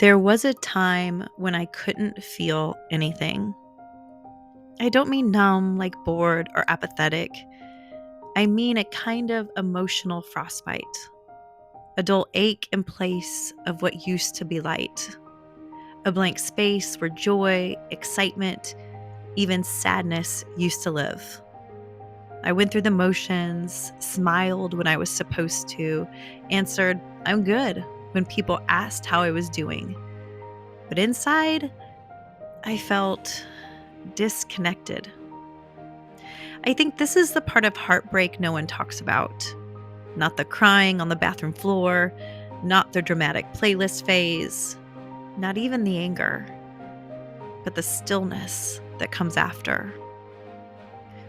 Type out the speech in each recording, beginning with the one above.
There was a time when I couldn't feel anything. I don't mean numb, like bored or apathetic. I mean a kind of emotional frostbite, a dull ache in place of what used to be light, a blank space where joy, excitement, even sadness used to live. I went through the motions, smiled when I was supposed to, answered, "I'm good," when people asked how I was doing. But inside, I felt disconnected. I think this is the part of heartbreak no one talks about. Not the crying on the bathroom floor, not the dramatic playlist phase, not even the anger, but the stillness that comes after.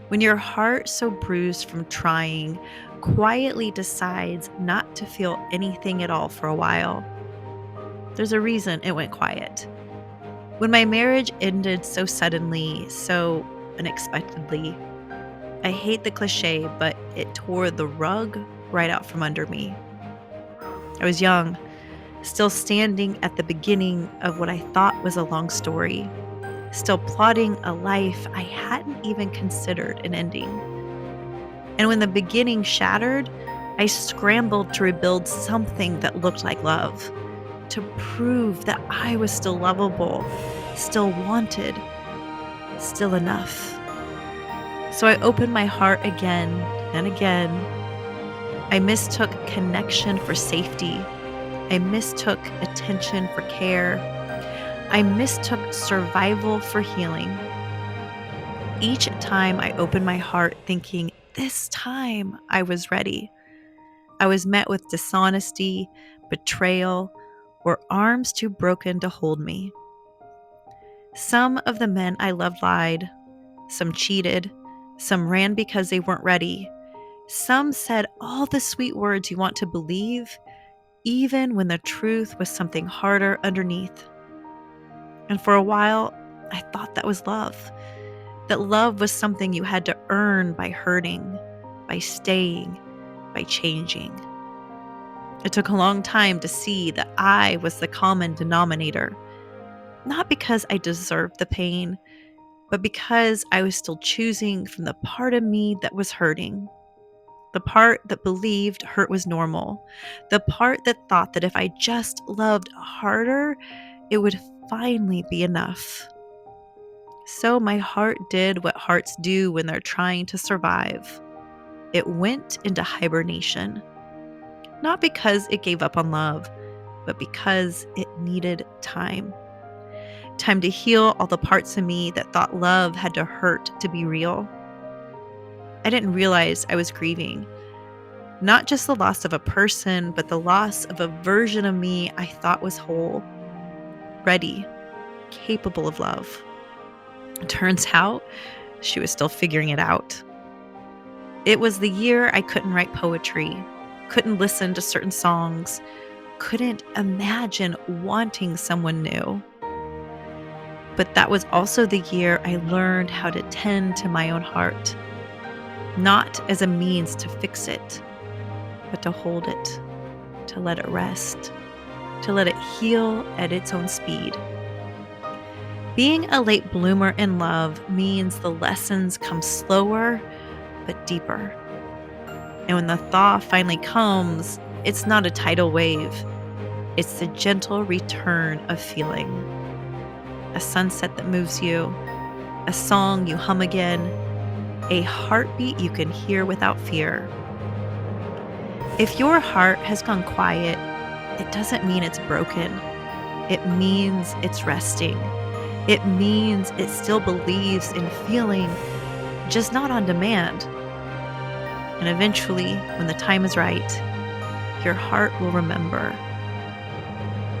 When your heart, so bruised from trying, quietly decides not to feel anything at all for a while, there's a reason it went quiet. When my marriage ended so suddenly, so unexpectedly, I hate the cliche, but it tore the rug right out from under me. I was young, still standing at the beginning of what I thought was a long story, still plotting a life I hadn't even considered an ending. And when the beginning shattered, I scrambled to rebuild something that looked like love, to prove that I was still lovable, still wanted, still enough. So I opened my heart again and again. I mistook connection for safety. I mistook attention for care. I mistook survival for healing. Each time I opened my heart thinking, this time I was ready, I was met with dishonesty, betrayal, or arms too broken to hold me. Some of the men I loved lied. Some cheated. Some ran because they weren't ready. Some said all the sweet words you want to believe, even when the truth was something harder underneath. And for a while, I thought that was love. That love was something you had to earn by hurting, by staying, by changing. It took a long time to see that I was the common denominator, not because I deserved the pain, but because I was still choosing from the part of me that was hurting. The part that believed hurt was normal. The part that thought that if I just loved harder, it would finally be enough. So my heart did what hearts do when they're trying to survive. It went into hibernation. Not because it gave up on love, but because it needed time. Time to heal all the parts of me that thought love had to hurt to be real. I didn't realize I was grieving. Not just the loss of a person, but the loss of a version of me I thought was whole, ready, capable of love. It turns out she was still figuring it out. It was the year I couldn't write poetry, couldn't listen to certain songs, couldn't imagine wanting someone new. But that was also the year I learned how to tend to my own heart, not as a means to fix it, but to hold it, to let it rest, to let it heal at its own speed. Being a late bloomer in love means the lessons come slower but deeper. And when the thaw finally comes, it's not a tidal wave. It's the gentle return of feeling. A sunset that moves you, a song you hum again, a heartbeat you can hear without fear. If your heart has gone quiet, it doesn't mean it's broken. It means it's resting. It means it still believes in feeling, just not on demand. And eventually, when the time is right, your heart will remember.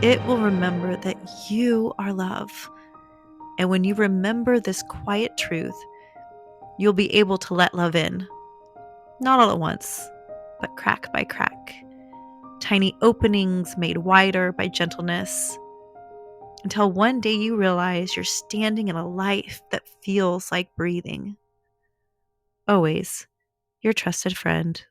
It will remember that you are love. And when you remember this quiet truth, you'll be able to let love in. Not all at once, but crack by crack. Tiny openings made wider by gentleness. Until one day you realize you're standing in a life that feels like breathing. Always, your trusted friend.